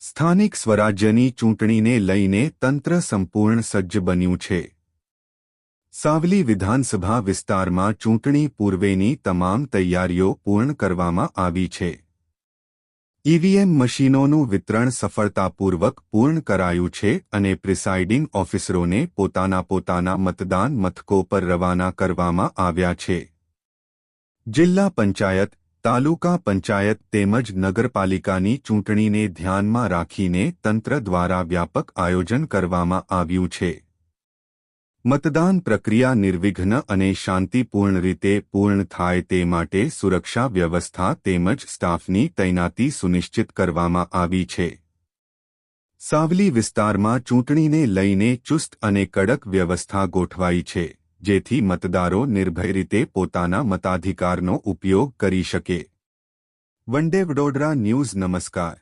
સ્થાનિક સ્વરાજ્યની ચૂંટણીને લઈને તંત્ર સંપૂર્ણ સજ્જ બન્યું છે। સાવલી વિધાનસભા વિસ્તારમાં ચૂંટણી પૂર્વેની તમામ તૈયારીઓ પૂર્ણ કરવામાં આવી છે। ઈવીએમ મશીનોનું વિતરણ સફળતાપૂર્વક પૂર્ણ કરાયું છે અને પ્રિસાઇડિંગ ઓફિસરોને પોતાના મતદાન મથકો પર રવાના કરવામાં આવ્યા છે। જિલ્લા પંચાયત, તાલુકા પંચાયત તેમજ નગરપાલિકાની ચૂંટણીને ધ્યાનમાં રાખીને તંત્ર દ્વારા વ્યાપક આયોજન કરવામાં આવ્યું છે। મતદાન પ્રક્રિયા નિર્વિઘ્ન અને શાંતિપૂર્ણ રીતે પૂર્ણ થાય તે માટે સુરક્ષા વ્યવસ્થા તેમજ સ્ટાફની તૈનાતી સુનિશ્ચિત કરવામાં આવી છે। સાવલી વિસ્તારમાં ચૂંટણીને લઈને ચુસ્ત અને કડક વ્યવસ્થા ગોઠવાઈ છે, જેથી મતદારો નિર્ભય રીતે પોતાના મતાધિકારનો ઉપયોગ કરી શકે। વન ડે વડોદરા ન્યૂઝ નમસ્કાર।